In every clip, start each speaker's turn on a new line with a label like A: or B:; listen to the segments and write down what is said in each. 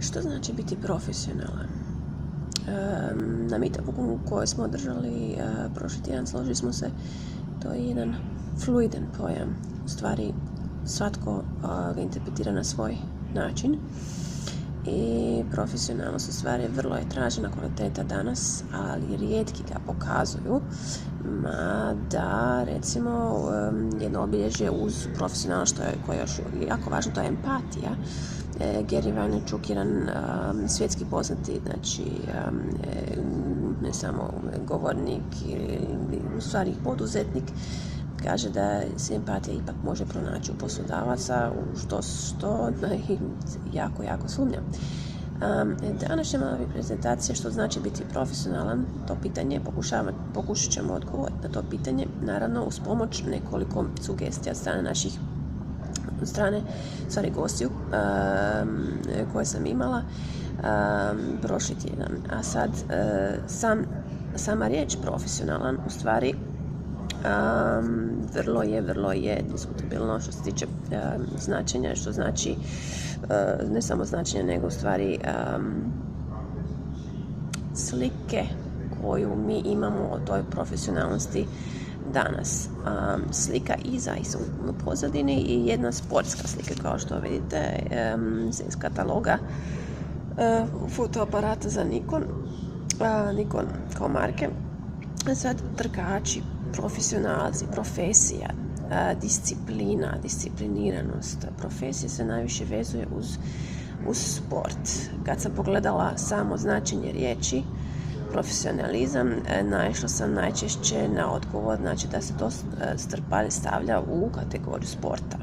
A: Što znači biti profesionalan? Na meetupu koji smo održali prošli tjedan složili smo se, to je jedan fluidan pojam. U stvari, svatko ga interpretira na svoj način. I profesionalnost u stvari vrlo je tražena kvaliteta danas, ali rijetki ga pokazuju. Da, recimo, jedno obilježje uz profesionalnost koje je još jako važno, to je empatija. Gary Vaynerchuk, jedan svjetski poznati, znači ne samo govornik ili u stvari poduzetnik, kaže da se empatija ipak može pronaći u poslodavaca, u što jako sumnjam. Današnja mala prezentacija što znači biti profesionalan, to pitanje pokušat ćemo odgovoriti na to pitanje, naravno uz pomoć nekoliko sugestija od strane gostiju koje sam imala prošli tjedan. A sad, sama riječ profesionalan u stvari vrlo je diskutabilno što se tiče značenja, što znači ne samo značenja, nego u stvari slike koju mi imamo o toj profesionalnosti danas. Slika iza u pozadini i jedna sportska slika, kao što vidite, iz kataloga fotoaparata za Nikon kao marke. Sad, trkači, profesionalci, profesija, disciplina, discipliniranost. Profesija se najviše vezuje uz sport. Kad sam pogledala samo značenje riječi profesionalizam, naišla sam najčešće na odgovor, znači da se to stavlja u kategoriju sporta.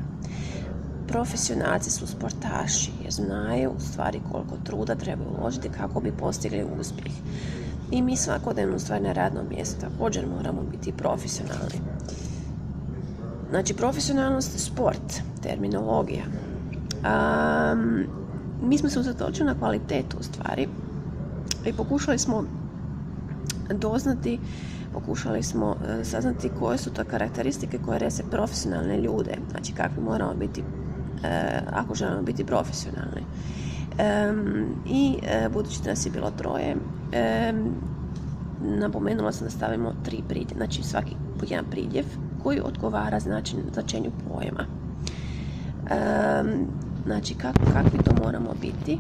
A: Profesionalci su sportaši jer znaju u stvari koliko truda treba uložiti kako bi postigli uspjeh. I mi svakodnevno u stvari na radnom mjestu također moramo biti profesionalni. Znači, profesionalnost, sport, terminologija. Mi smo se usredotočili na kvalitetu u stvari i pokušali smo saznati koje su to karakteristike koje rese profesionalne ljude, znači kakvi moramo biti ako želimo biti profesionalni. Budući da nas je bilo troje, napomenula sam da stavimo 3 pridjeva, znači svaki jedan pridjev koji odgovara značenju pojma. Znači, kakvi to moramo biti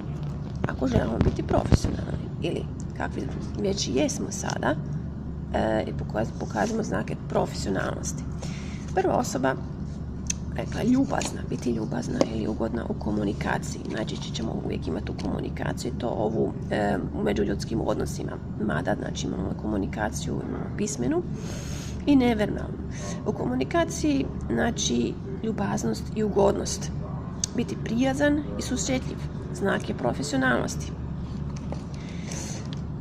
A: ako želimo biti profesionalni ili kakvi već jesmo sada i pokažemo znake profesionalnosti. Prva osoba rekla ljubazna, biti ljubazna ili ugodna u komunikaciji. Najčešće ćemo uvijek imati u komunikaciji to ovu u međuljudskim odnosima. Mada, znači imamo komunikaciju, imamo pismenu i neverbalnu. U komunikaciji, znači ljubaznost i ugodnost. Biti prijazan i susretljiv, znak je profesionalnosti.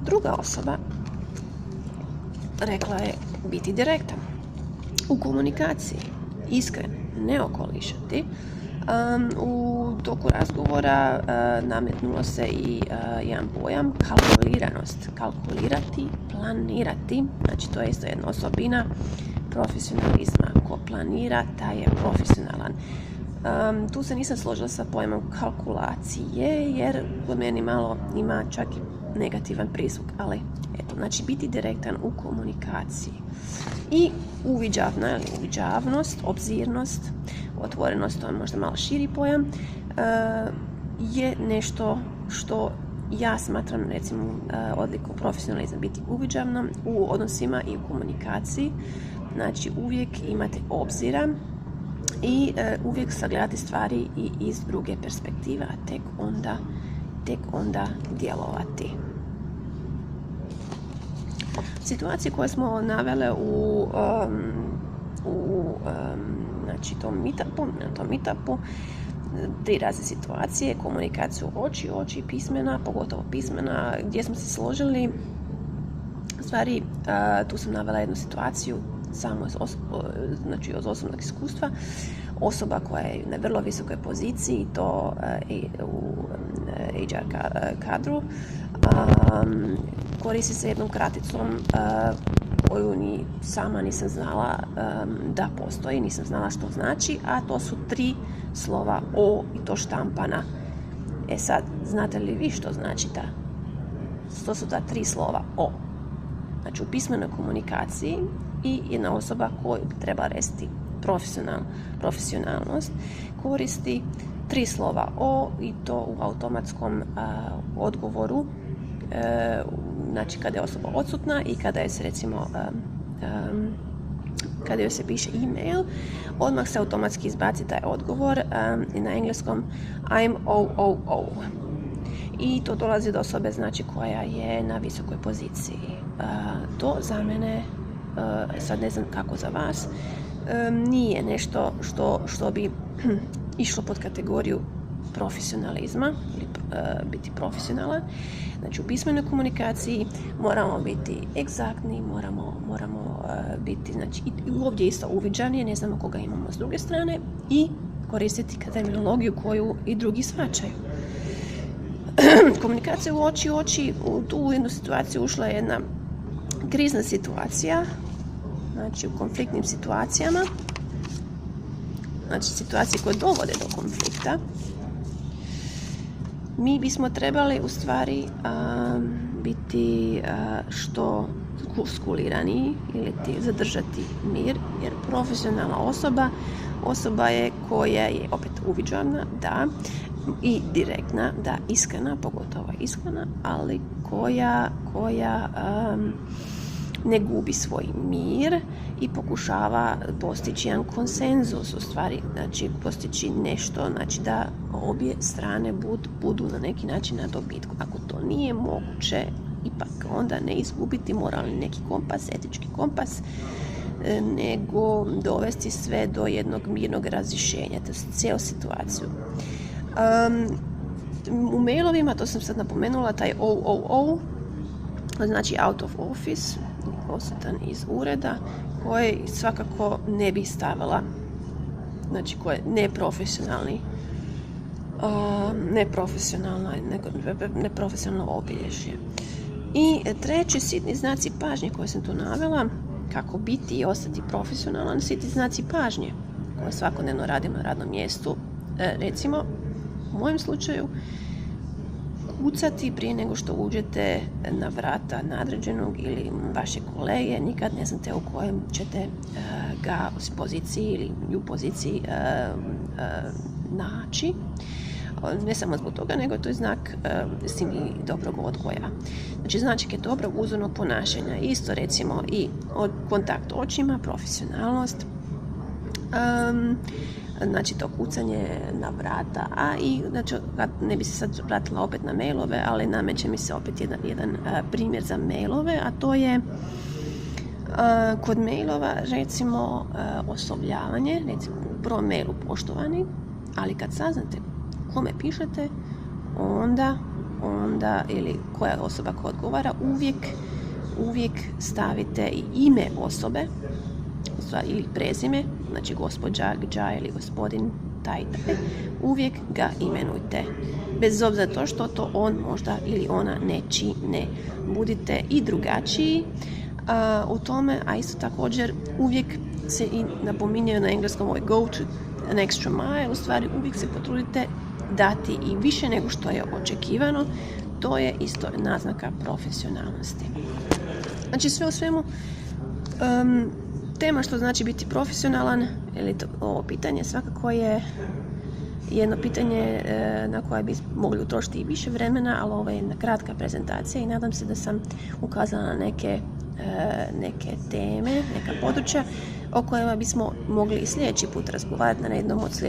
A: Druga osoba rekla je biti direktan u komunikaciji, iskren, ne okolišati. U toku razgovora nametnulo se i jedan pojam kalkuliranost. Kalkulirati, planirati, znači to je isto jedna osobina profesionalizma. Ko planira, taj je profesionalan. Tu se nisam složila sa pojmom kalkulacije, jer kod meni malo ima čak i negativan prizvuk, ali eto, znači biti direktan u komunikaciji. I uviđavnost, obzirnost, otvorenost, to je možda malo širi pojam, je nešto što ja smatram, recimo, odliku profesionalizma, biti uviđavnom u odnosima i u komunikaciji. Znači, uvijek imate obzira i uvijek sagledati stvari i iz druge perspektive, a tek onda djelovati. Situacije koje smo navele znači na tom meetupu, 3 razne situacije, komunikaciju oči, pismena, pogotovo pismena, gdje smo se složili. Stvari, tu sam navela jednu situaciju samo iz osobnog iskustva. Osoba koja je na vrlo visokoj poziciji, to u HR kadru, koristi se jednom kraticom koju ni sama nisam znala da postoji, nisam znala što znači, a to su 3 slova O i to štampana. Sad, znate li vi što znači to su ta 3 slova O? Znači, u pismenoj komunikaciji i jedna osoba koju treba resti profesionalnost koristi 3 slova O i to u automatskom odgovoru, znači kada je osoba odsutna i kada je se recimo kada joj se piše e-mail, odmah se automatski izbaci taj odgovor na engleskom I'm OOO. I to dolazi do osobe, znači, koja je na visokoj poziciji. To za mene, sad ne znam kako za vas, nije nešto što bi išlo pod kategoriju profesionalizma ili biti profesionalan. Znači, u pismenoj komunikaciji moramo biti egzaktni, moramo biti, znači, i ovdje isto uviđani, ne znamo koga imamo s druge strane, i koristiti terminologiju koju i drugi shvaćaju. Komunikacija u oči, u tu jednu situaciju ušla je jedna krizna situacija, znači u konfliktnim situacijama, znači situacije koje dovode do konflikta. Mi bismo trebali u stvari biti što skuliraniji ili zadržati mir, jer profesionalna osoba je koja je opet uviđavna, da, i direktna, da, iskrena, pogotovo iskrena, ali koja ne gubi svoj mir i pokušava postići jedan konsenzus, u stvari, znači postići nešto, znači da obje strane budu na neki način na dobitku. Ako to nije moguće, ipak onda ne izgubiti moralni neki kompas, etički kompas, nego dovesti sve do jednog mirnog razrješenja, to je cijelu situaciju. U mailovima, to sam sad napomenula, taj OOO, znači out of office, odsutan iz ureda, koje svakako ne bi stavila, znači koje je neprofesionalno obilježje. I treći, sitni znaci pažnje koje sam tu navela, kako biti i ostati profesionalan, sitni znaci pažnje koje svakodnevno radimo na radnom mjestu. Recimo, u mojem slučaju, kucati prije nego što uđete na vrata nadređenog ili vaše kolege, nikad ne znate u kojem ćete ga u poziciji ili u poziciji naći. Ne samo zbog toga, nego to je znak i dobrog odgoja. Znači, značak je dobrog uzornog ponašanja. Isto, recimo, i kontakt očima, profesionalnost, znači to kucanje na vrata, a i, znači, ne bi se sad vratila opet na mailove, ali nameće mi se opet jedan primjer za mailove, a to je kod mailova, recimo, oslovljavanje, recimo u prvom mailu poštovani, ali kad saznate kome pišete, onda ili koja je osoba koja odgovara, uvijek stavite i ime osobe, ili prezime, znači gospođa, gđa ili gospodin, taj, uvijek ga imenujte. Bez obzira to što to on možda ili ona ne čine. Budite i drugačiji u tome, a isto također uvijek se i napominjaju na engleskom ovaj go to an extra mile, u stvari uvijek se potrudite dati i više nego što je očekivano. To je isto naznaka profesionalnosti. Znači, sve u svemu, tema što znači biti profesionalan, ili ovo pitanje svakako je jedno pitanje na koje bi mogli utrošiti i više vremena, ali ovo je jedna kratka prezentacija i nadam se da sam ukazala na neke teme, neka područja o kojima bismo mogli i sljedeći put razgovarati na jednom od sljedećih